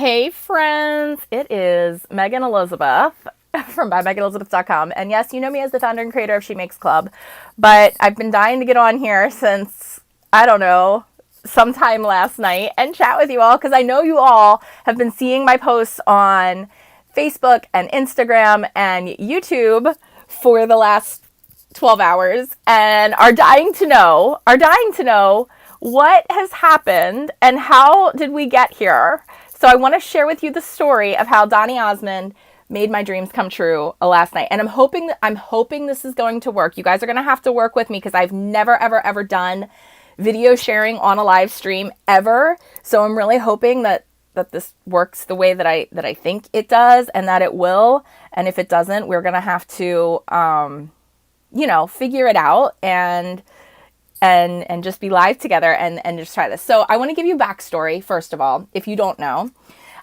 Hey friends, it is Megan Elizabeth from ByMeganElizabeth.com. And yes, you know me as the founder and creator of She Makes Club, but I've been dying to get on here since, I don't know, sometime last night and chat with you all because I know you all have been seeing my posts on Facebook and Instagram and YouTube for the last 12 hours and are dying to know what has happened and how did we get here. So I want to share with you the story of how Donny Osmond made my dreams come true last night. And I'm hoping this is going to work. You guys are going to have to work with me because I've never, ever done video sharing on a live stream ever. So I'm really hoping that this works the way that I think it does and that it will. And if it doesn't, we're going to have to, figure it out and just be live together and just try this. So I want to give you backstory, first of all, if you don't know.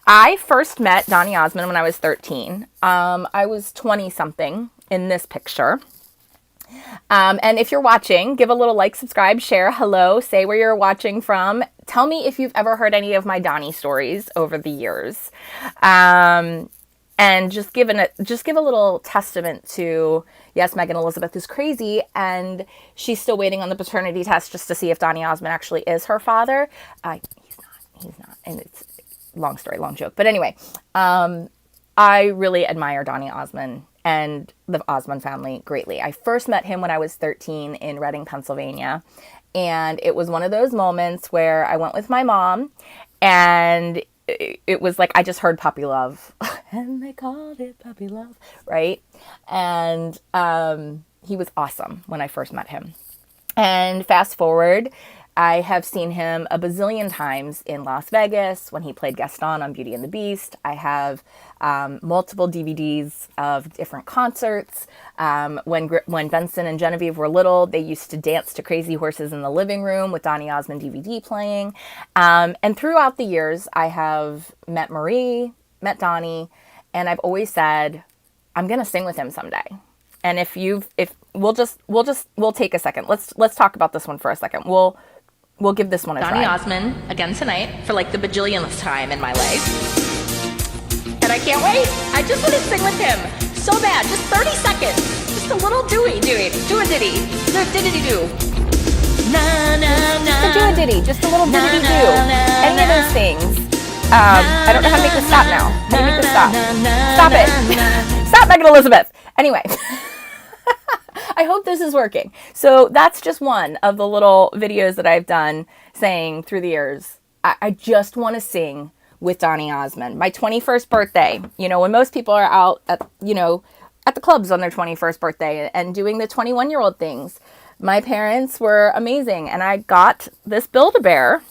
I first met Donny Osmond when I was 13. I was 20-something in this picture. And if you're watching, give a little like, subscribe, share, hello, say where you're watching from. Tell me if you've ever heard any of my Donny stories over the years. And just give a little testament to, yes, Megan Elizabeth is crazy, and she's still waiting on the paternity test just to see if Donny Osmond actually is her father. He's not, and it's long story, long joke. But anyway, I really admire Donny Osmond and the Osmond family greatly. I first met him when I was 13 in Reading, Pennsylvania, and it was one of those moments where I went with my mom, and it was like I just heard Puppy Love, and they called it Puppy Love, right? And he was awesome when I first met him. And fast forward, I have seen him a bazillion times in Las Vegas when he played Gaston on Beauty and the Beast. I have multiple DVDs of different concerts. When Benson and Genevieve were little, they used to dance to Crazy Horses in the living room with Donny Osmond DVD playing. And throughout the years, I have met Marie, met Donny, and I've always said, I'm going to sing with him someday. And we'll take a second. Let's talk about this one for a second. We'll give this one a try. Donny Osmond again tonight for like the bajillionth time in my life. And I can't wait. I just want to sing with him so bad. Just 30 seconds. Just a little dooey. Do a ditty. Diddity-doo. Na, na, na. Just a ditty. Just a little diddity-doo. Any of those things. I don't know how to make this stop now. How do you make this stop? Stop it. Stop, Megan Elizabeth. Anyway. I hope this is working. So that's just one of the little videos that I've done saying through the years, I just want to sing with Donny Osmond. My 21st birthday, when most people are out at the clubs on their 21st birthday and doing the 21-year-old things, my parents were amazing. And I got this Build-A-Bear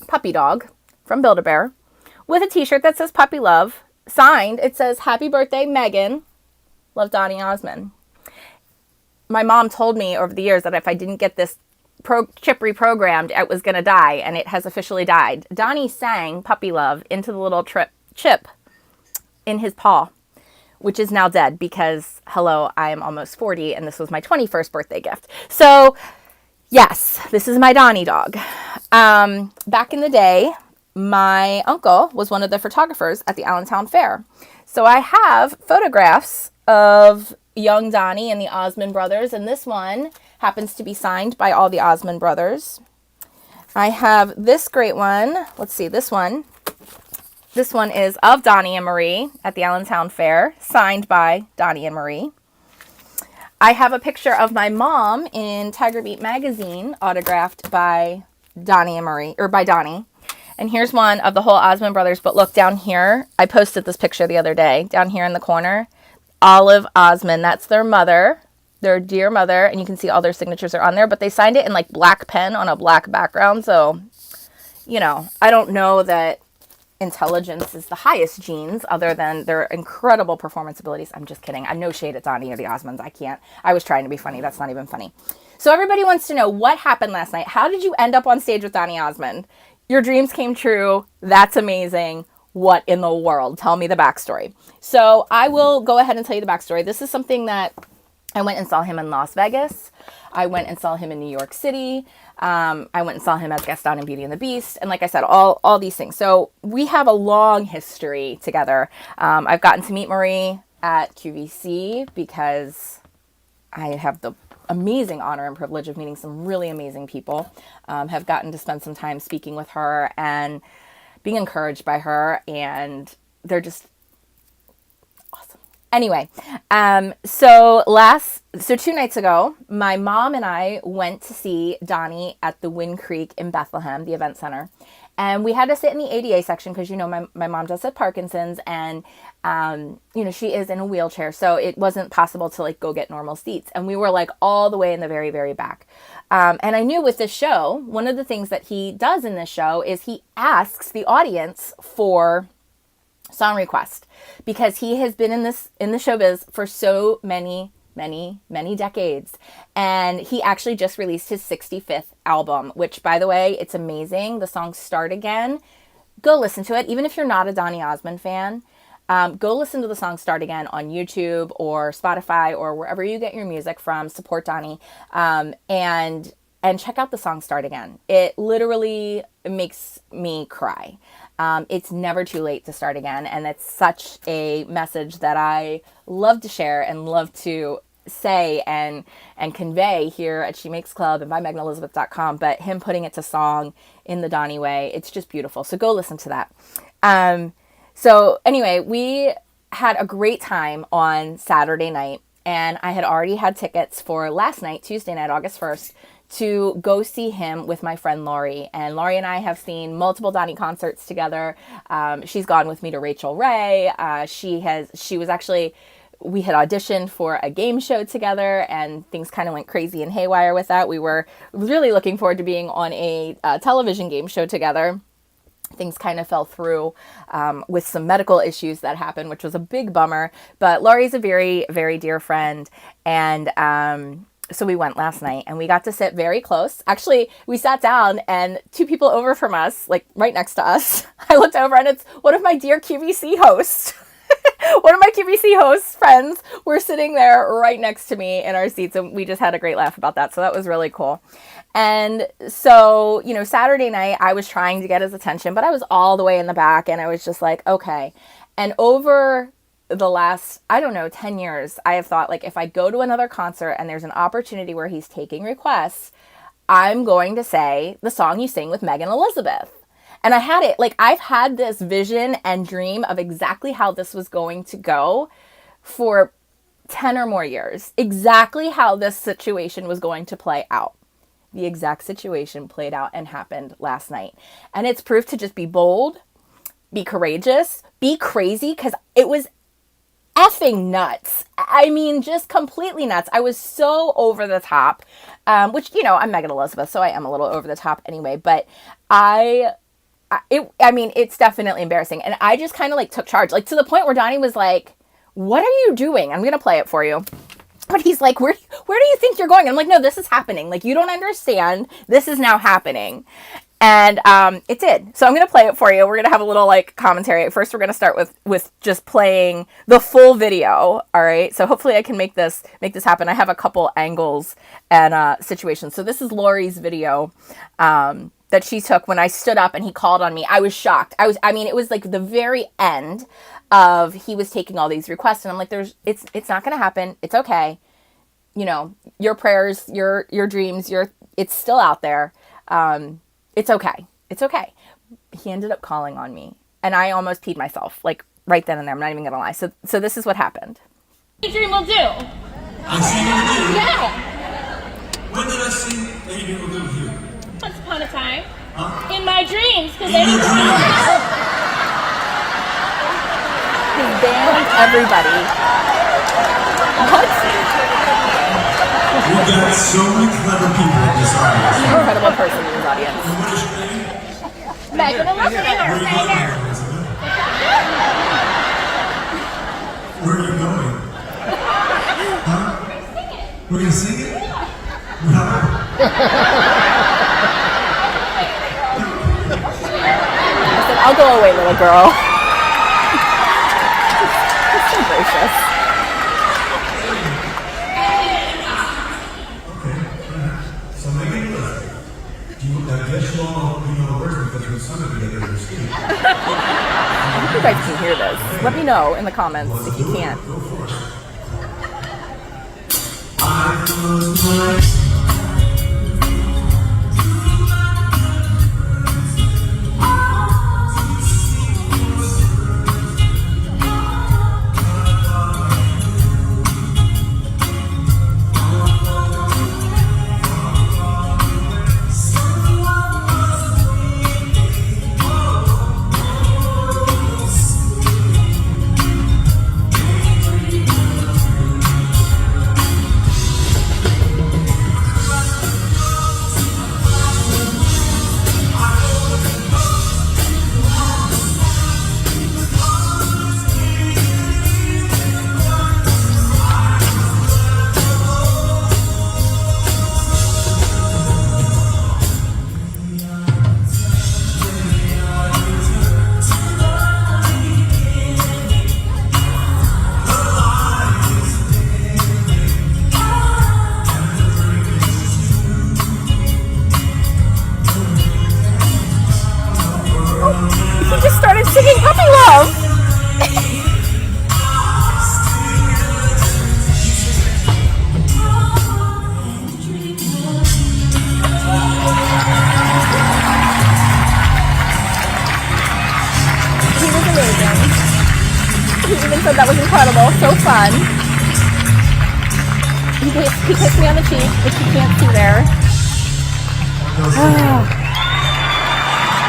puppy dog from Build-A-Bear with a t-shirt that says Puppy Love. Signed, it says, Happy Birthday, Megan. Love, Donny Osmond. My mom told me over the years that if I didn't get this chip reprogrammed, it was going to die, and it has officially died. Donny sang Puppy Love into the little chip in his paw, which is now dead because, hello, I am almost 40, and this was my 21st birthday gift. So, yes, this is my Donny dog. Back in the day, my uncle was one of the photographers at the Allentown Fair. So I have photographs of young Donny and the Osmond brothers, and this one happens to be signed by all the Osmond brothers. I have this great one. Let's see, this one. This one is of Donny and Marie at the Allentown Fair, signed by Donny and Marie. I have a picture of my mom in Tiger Beat magazine, autographed by Donny and Marie, or by Donny. And here's one of the whole Osmond brothers, but look down here. I posted this picture the other day, down here in the corner. Olive Osmond, that's their mother, their dear mother, and you can see all their signatures are on there, but they signed it in like black pen on a black background, so, I don't know that intelligence is the highest genes other than their incredible performance abilities. I'm just kidding. I'm no shade at Donny or the Osmonds. I was trying to be funny. That's not even funny. So everybody wants to know what happened last night. How did you end up on stage with Donny Osmond? Your dreams came true. That's amazing. What in the world? Tell me the backstory. So I will go ahead and tell you the backstory. This is something that I went and saw him in Las Vegas. I went and saw him in New York City. I went and saw him as guest on in Beauty and the Beast. And like I said, all these things. So we have a long history together. I've gotten to meet Marie at QVC because I have the amazing honor and privilege of meeting some really amazing people. Have gotten to spend some time speaking with her and being encouraged by her. And they're just awesome. Anyway, so 2 nights ago, my mom and I went to see Donny at the Wind Creek in Bethlehem, the event center. And we had to sit in the ADA section because, you know, my mom does have Parkinson's and, you know, she is in a wheelchair. So it wasn't possible to like go get normal seats. And we were like all the way in the very, very back. And I knew with this show, one of the things that he does in this show is he asks the audience for song request because he has been in the showbiz for so many decades. And he actually just released his 65th album, which, by the way, it's amazing. The song Start Again. Go listen to it. Even if you're not a Donny Osmond fan, go listen to the song Start Again on YouTube or Spotify or wherever you get your music from. Support Donny. And check out the song Start Again. It literally makes me cry. It's never too late to start again. And it's such a message that I love to share and love to say and convey here at She Makes Club and by MeganElizabeth.com. But him putting it to song in the Donny way, it's just beautiful. So go listen to that. So anyway, we had a great time on Saturday night. And I had already had tickets for last night, Tuesday night, August 1st, to go see him with my friend Laurie. And Laurie and I have seen multiple Donny concerts together. She's gone with me to Rachel Ray. We had auditioned for a game show together and things kind of went crazy and haywire with that. We were really looking forward to being on a television game show together. Things kind of fell through with some medical issues that happened, which was a big bummer. But Laurie's a very, very dear friend. And so we went last night and we got to sit very close. Actually, we sat down and 2 people over from us, like right next to us, I looked over and it's one of my dear QVC hosts. One of my QVC hosts friends were sitting there right next to me in our seats, and we just had a great laugh about that. So that was really cool. And so, you know, Saturday night, I was trying to get his attention, but I was all the way in the back and I was just like, okay. And over the last, 10 years, I have thought, like, if I go to another concert and there's an opportunity where he's taking requests, I'm going to say the song you sing with Megan Elizabeth. And I had it, like, I've had this vision and dream of exactly how this was going to go for 10 or more years. Exactly how this situation was going to play out. The exact situation played out and happened last night. And it's proof to just be bold, be courageous, be crazy, because it was effing nuts. I mean, just completely nuts. I was so over the top, which, you know, I'm Megan Elizabeth, so I am a little over the top anyway, but it's definitely embarrassing. And I just kind of like took charge, like to the point where Donny was like, what are you doing? I'm going to play it for you. But he's like, where do you think you're going? And I'm like, no, this is happening. Like, you don't understand. This is now happening. And it did. So I'm going to play it for you. We're going to have a little like commentary. First, we're going to start with just playing the full video. All right. So hopefully I can make this happen. I have a couple angles and situations. So this is Laurie's video that she took when I stood up and he called on me. I was shocked. It was like the very end of he was taking all these requests and I'm like, it's not going to happen. It's okay. You know, your prayers, your dreams, it's still out there. It's okay. It's okay. He ended up calling on me and I almost peed myself, like right then and there. I'm not even going to lie. So this is what happened. What dream will do? I see you do? Yeah. When did I see Any Dream Will Do with you? Once upon a time. Huh? In my dreams, because In your dreams? He banned everybody. What? We've got so many clever people in this audience. An incredible person in this audience. And what is your name? Megan Elizabeth. Where are you going, Elizabeth? Where are you going? Huh? We're going to sing it? I said, I'll go away, little girl. It's so gracious. Okay. So Megan Elizabeth. guys can hear this. Let me know in the comments if you can't. I close my eyes. He just started singing Puppy Love. He was amazing. He even said that was incredible, so fun. He kissed me on the cheek, which you can't see there.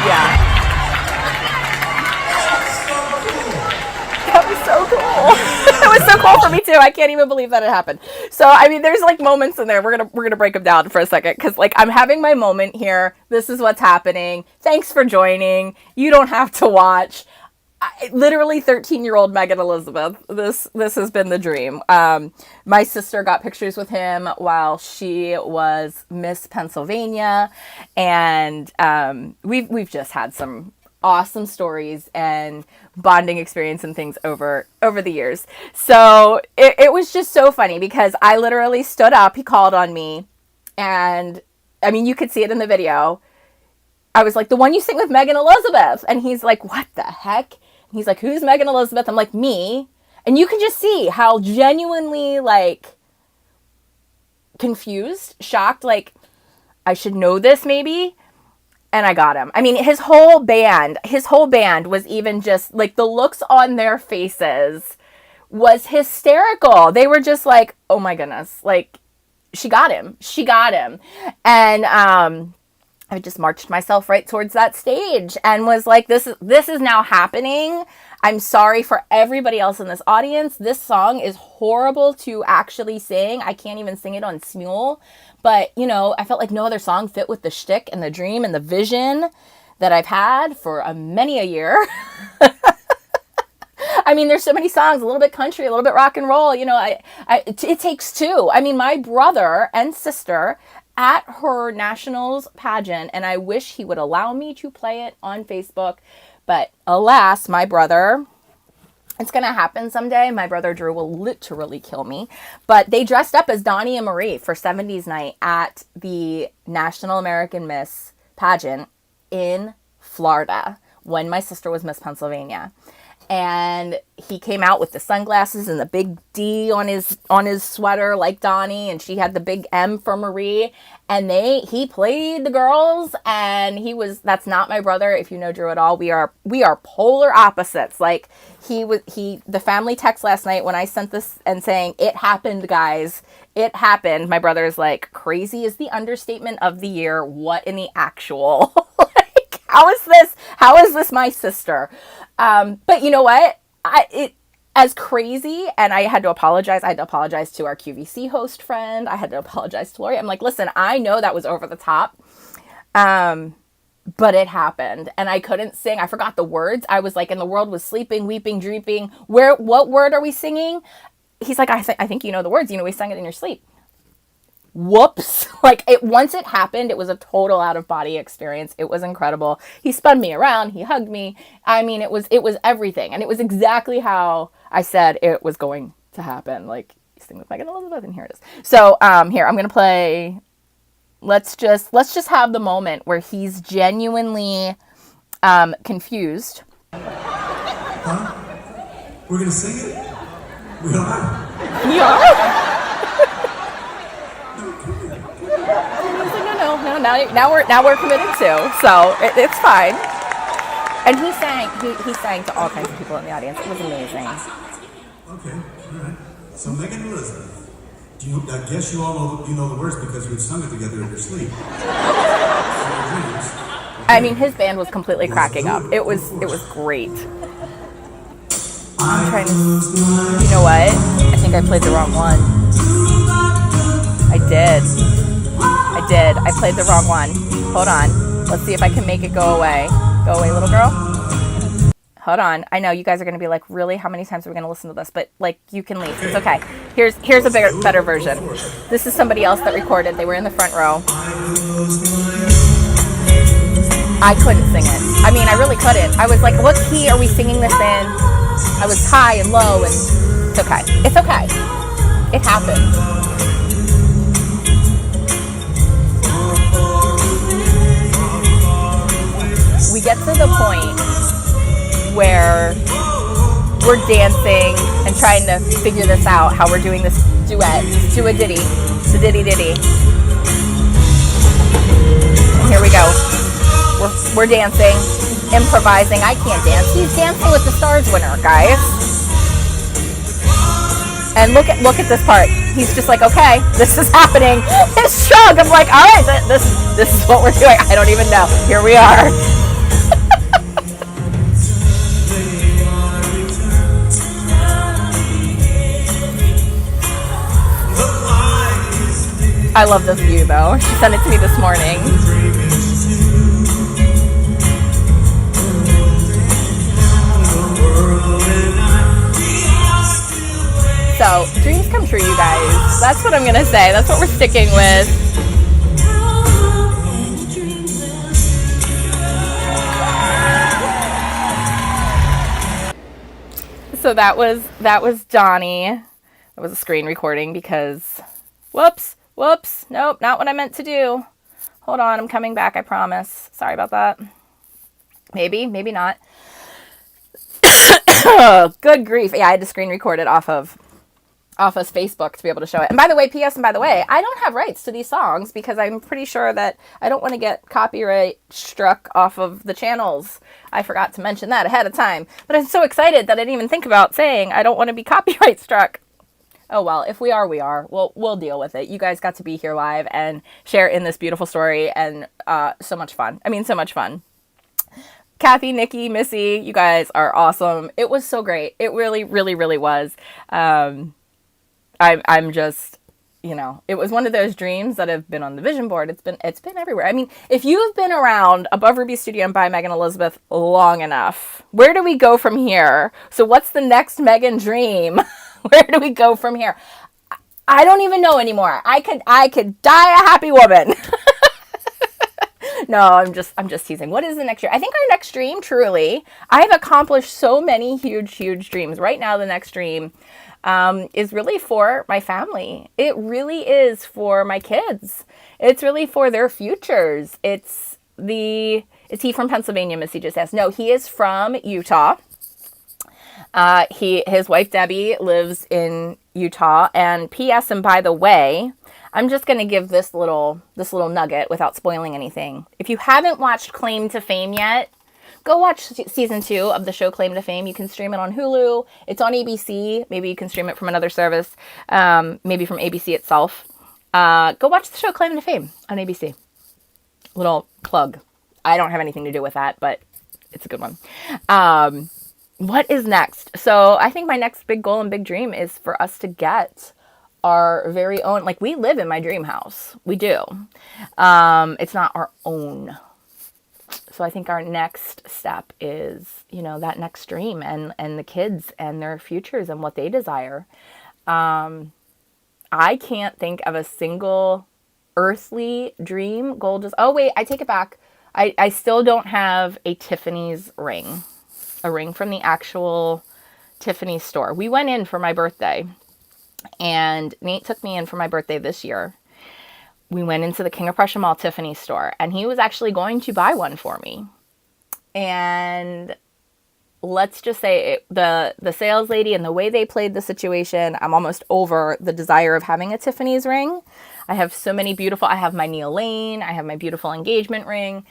Yeah. That was so cool. It was so cool for me too. I can't even believe that it happened. So I mean, there's like moments in there. We're gonna break them down for a second because like I'm having my moment here. This is what's happening. Thanks for joining. You don't have to watch. Literally 13-year-old Megan Elizabeth. This has been the dream. My sister got pictures with him while she was Miss Pennsylvania, and we've just had some awesome stories and bonding experience and things over the years. So it was just so funny because I literally stood up. He called on me, and I mean, you could see it in the video. I was like, the one you sing with Megan Elizabeth. And he's like, what the heck? And he's like, who's Megan Elizabeth? I'm like, me. And you can just see how genuinely, like, confused, shocked, like, I should know this maybe. And I got him. I mean, his whole band was even just, like, the looks on their faces was hysterical. They were just like, oh my goodness, like, she got him. And, I just marched myself right towards that stage and was like, this is now happening. I'm sorry for everybody else in this audience. This song is horrible to actually sing. I can't even sing it on Smule. But, you know, I felt like no other song fit with the shtick and the dream and the vision that I've had for many a year. I mean, there's so many songs, a little bit country, a little bit rock and roll. You know, it takes two. I mean, my brother and sister at her nationals pageant, and I wish he would allow me to play it on Facebook, but alas, my brother, it's gonna happen someday. My brother Drew will literally kill me, but they dressed up as Donny and Marie for 70s night at the National American Miss pageant in Florida when my sister was Miss Pennsylvania. And he came out with the sunglasses and the big D on his sweater like Donnie, and she had the big M for Marie, and he played the girls, and that's not my brother. If you know Drew at all, we are polar opposites. Like the family text last night when I sent this and saying, it happened, guys, it happened. My brother's like, crazy is the understatement of the year. What in the actual? Like, how is this my sister? But you know what? As crazy, and I had to apologize. I had to apologize to our QVC host friend. I had to apologize to Lori. I'm like, listen, I know that was over the top. But it happened, and I couldn't sing. I forgot the words. I was like, and the world was sleeping, weeping, dreaming. What word are we singing? He's like, I think you know the words. You know, we sang it in your sleep. Whoops. Like, once it happened, it was a total out of body experience. It was incredible. He spun me around. He hugged me. I mean, it was everything. And it was exactly how I said it was going to happen. Like, you sing with Megan Elizabeth, and here it is. So, here, I'm going to play. Let's just have the moment where he's genuinely confused. We're gonna sing it? We are? We are? He's like, no. Now we're committed too, so it's fine. And he sang to all kinds of people in the audience. It was amazing. Okay, all right. So Megan and Elizabeth, I guess you all know the words because we've sung it together in your sleep. I mean, his band was completely cracking up. It was great. I'm trying to. You know what? I think I played the wrong one. I did. I played the wrong one. Hold on. Let's see if I can make it go away. Go away, little girl. Hold on. I know you guys are going to be like, really? How many times are we going to listen to this? But like, you can leave. It's okay. Here's a better version. This is somebody else that recorded. They were in the front row. I couldn't sing it. I mean, I really couldn't. I was like, what key are we singing this in? I was high and low, and it's okay. It's okay. It happened. We get to the point where we're dancing and trying to figure this out, how we're doing this duet. Do a ditty. It's a ditty. And here we go. We're dancing, improvising. I can't dance. He's Dancing with the Stars winner, guys. And look at this part. He's just like, okay, this is happening. His shrug. I'm like, all right, this is what we're doing. I don't even know. Here we are. I love this view, though. She sent it to me this morning. So, dreams come true, you guys. That's what I'm going to say. That's what we're sticking with. So that was Donny. That was a screen recording because, whoops, nope, not what I meant to do. Hold on, I'm coming back, I promise. Sorry about that. Maybe not. Good grief. Yeah, I had to screen record it off of Facebook to be able to show it. And by the way, I don't have rights to these songs because I'm pretty sure that I don't want to get copyright struck off of the channels. I forgot to mention that ahead of time. But I'm so excited that I didn't even think about saying I don't want to be copyright struck. Oh, well, if we are, we are. We'll deal with it. You guys got to be here live and share in this beautiful story and so much fun. I mean, so much fun. Kathy, Nikki, Missy, you guys are awesome. It was so great. It really, really, really was. I'm just, it was one of those dreams that have been on the vision board. It's been everywhere. I mean, if you've been around Above Ruby Studio and by Megan Elizabeth long enough, where do we go from here? So what's the next Megan dream? Where do we go from here? I don't even know anymore. I could die a happy woman. No, I'm just teasing. What is the next dream? I think our next dream, truly, I have accomplished so many huge dreams. Right now, the next dream is really for my family. It really is for my kids. It's really for their futures. Is he from Pennsylvania? Missy just asked. No, he is from Utah. His wife Debbie lives in Utah. And P.S. and by the way, I'm just going to give this little nugget without spoiling anything. If you haven't watched Claim to Fame yet, go watch season 2 of the show Claim to Fame. You can stream it on Hulu. It's on ABC. Maybe you can stream it from another service, maybe from ABC itself. Go watch the show Claim to Fame on ABC. Little plug. I don't have anything to do with that, but it's a good one. What is next? So I think my next big goal and big dream is for us to get our very own, like we live in my dream house. We do. It's not our own. So I think our next step is, that next dream and the kids and their futures and what they desire. I can't think of a single earthly dream goal. Oh wait, I take it back. I still don't have a Tiffany's ring. A ring from the actual Tiffany's store. We went in for my birthday, and Nate took me in for my birthday this year. We went into the King of Prussia Mall Tiffany's store, and he was actually going to buy one for me. And let's just say the sales lady and the way they played the situation, I'm almost over the desire of having a Tiffany's ring. I have so many beautiful, I have my Neil Lane, I have my beautiful engagement ring.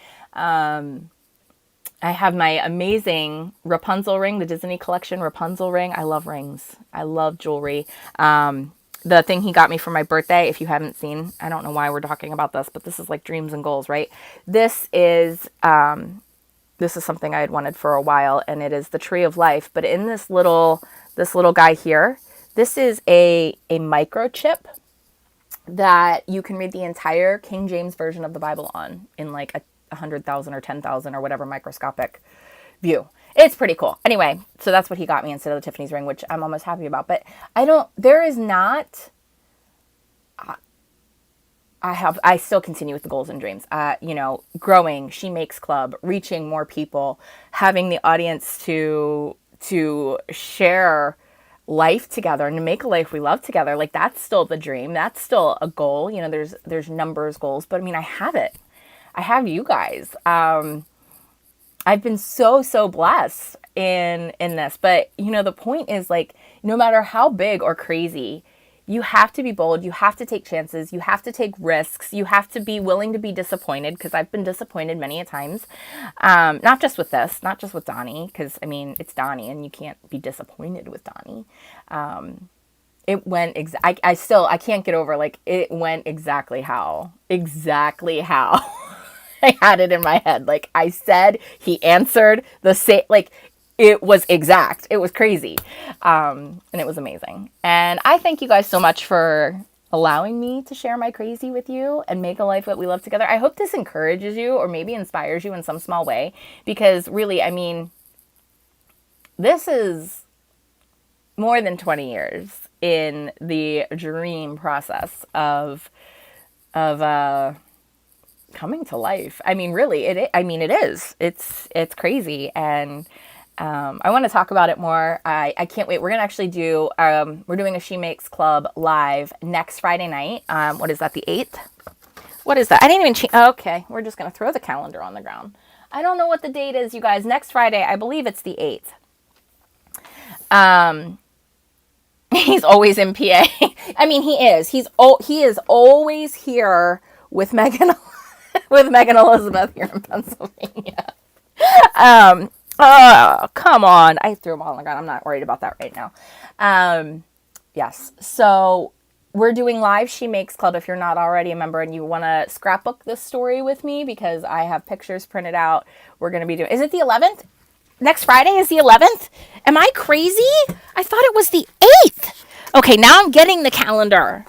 I have my amazing Rapunzel ring, the Disney collection Rapunzel ring. I love rings. I love jewelry. The thing he got me for my birthday, if you haven't seen, I don't know why we're talking about this, but this is like dreams and goals, right? This is something I had wanted for a while, and it is the Tree of Life. But in this little guy here, this is a microchip that you can read the entire King James version of the Bible on in like a 100,000 or 10,000 or whatever microscopic view. It's pretty cool. Anyway, so that's what he got me instead of the Tiffany's ring, which I'm almost happy about. But there is not, I still continue with the goals and dreams. Growing, She Makes Club, reaching more people, having the audience to share life together and to make a life we love together. Like, that's still the dream. That's still a goal. There's numbers goals, but I mean, I have it. I have you guys. I've been so blessed in this, but the point is, like, no matter how big or crazy, you have to be bold. You have to take chances. You have to take risks. You have to be willing to be disappointed, because I've been disappointed many a times. Not just with this, not just with Donny, because I mean, it's Donny and you can't be disappointed with Donny. It went, I can't get over, like, it went exactly how I had it in my head. Like I said, he answered the same, like, it was exact. It was crazy. And it was amazing. And I thank you guys so much for allowing me to share my crazy with you and make a life that we love together. I hope this encourages you or maybe inspires you in some small way, because really, I mean, this is more than 20 years in the dream process of coming to life. I mean, really, it is. It's crazy. And I want to talk about it more. I can't wait. We're going to actually do, we're doing a She Makes Club live next Friday night. What is that, the 8th? What is that? I didn't even change. Okay, we're just going to throw the calendar on the ground. I don't know what the date is, you guys. Next Friday, I believe it's the 8th. He's always in PA. I mean, he is. He is always here with Megan Elizabeth here in Pennsylvania. Oh, come on. I threw them all on the ground. I'm not worried about that right now. Yes. So we're doing live She Makes Club. If you're not already a member and you want to scrapbook this story with me, because I have pictures printed out, we're going to be doing, is it the 11th? Next Friday is the 11th? Am I crazy? I thought it was the 8th. Okay, now I'm getting the calendar.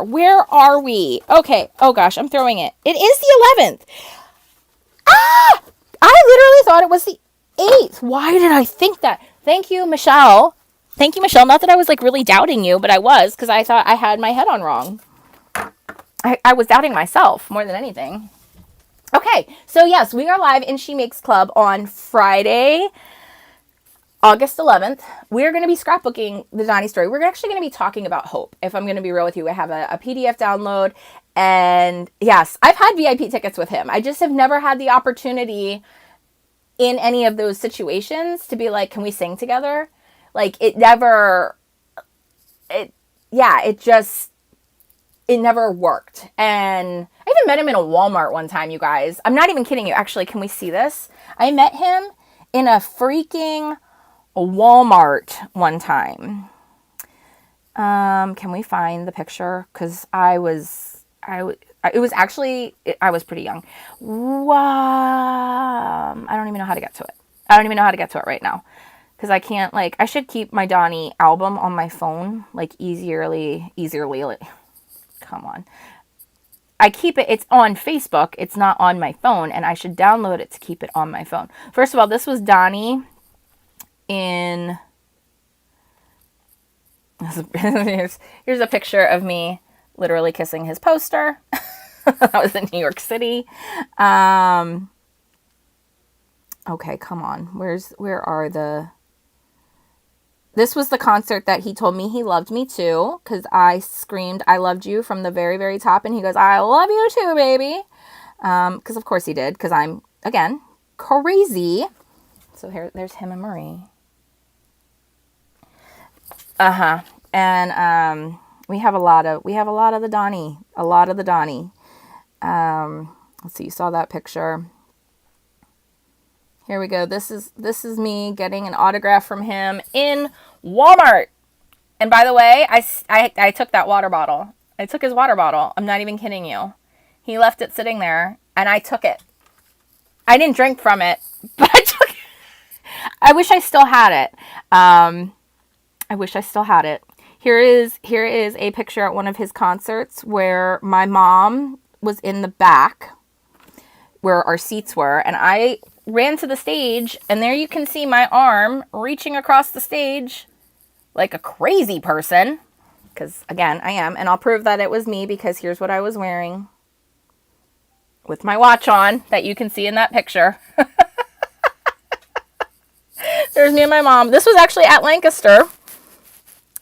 Where are we? Okay. Oh gosh, I'm throwing it. It is the 11th. Ah! I literally thought it was the 8th. Why did I think that? Thank you, Michelle. Not that I was like really doubting you, but I was, because I thought I had my head on wrong. I was doubting myself more than anything. Okay, so yes, we are live in She Makes Club on Friday, August 11th. We're going to be scrapbooking the Donny story. We're actually going to be talking about hope. If I'm going to be real with you, I have a PDF download. And yes, I've had VIP tickets with him. I just have never had the opportunity in any of those situations to be like, can we sing together? Like, it never worked. And I even met him in a Walmart one time, you guys. I'm not even kidding you. Actually, can we see this? I met him in a freaking Walmart one time. Can we find the picture? Because I was pretty young. Wow. I don't even know how to get to it. Right now. Because I can't, like, I should keep my Donny album on my phone, like, easierly. Come on. I keep it, it's on Facebook, it's not on my phone, and I should download it to keep it on my phone. First of all, this was Donny in, here's a picture of me literally kissing his poster. That was in New York City. Okay, come on. Where are the... This was the concert that he told me he loved me too, because I screamed, I loved you from the very, very top. And he goes, I love you too, baby. Because of course he did, because I'm, again, crazy. So there's him and Marie. And we have a lot of the Donny. Let's see, you saw that picture. Here we go. This is me getting an autograph from him in Walmart. And by the way, I took that water bottle. I took his water bottle. I'm not even kidding you. He left it sitting there, and I took it. I didn't drink from it, but I took it. I wish I still had it. Here is a picture at one of his concerts where my mom was in the back where our seats were, and I ran to the stage, and there you can see my arm reaching across the stage like a crazy person, because again, I am, and I'll prove that it was me because here's what I was wearing with my watch on that you can see in that picture. There's me and my mom. This was actually at Lancaster.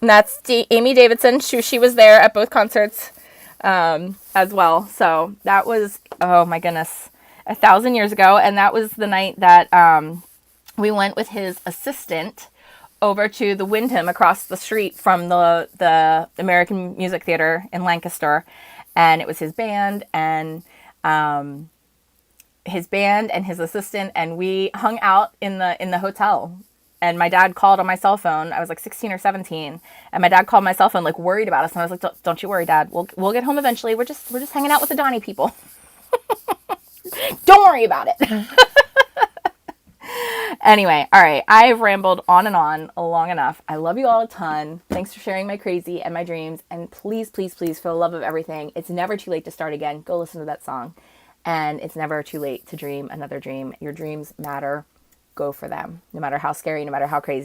And that's Amy Davidson. She was there at both concerts as well. So that was, oh my goodness, 1,000 years ago. And that was the night that we went with his assistant over to the Wyndham across the street from the American Music Theater in Lancaster. And it was his band and his assistant. And we hung out in the hotel. And my dad called on my cell phone. I was like 16 or 17. And my dad called my cell phone, like worried about us. And I was like, don't you worry, Dad. We'll get home eventually. We're just hanging out with the Donny people. Don't worry about it. Anyway, all right. I've rambled on and on long enough. I love you all a ton. Thanks for sharing my crazy and my dreams. And please, please, please, for the love of everything, it's never too late to start again. Go listen to that song. And it's never too late to dream another dream. Your dreams matter. Go for them. No matter how scary, no matter how crazy.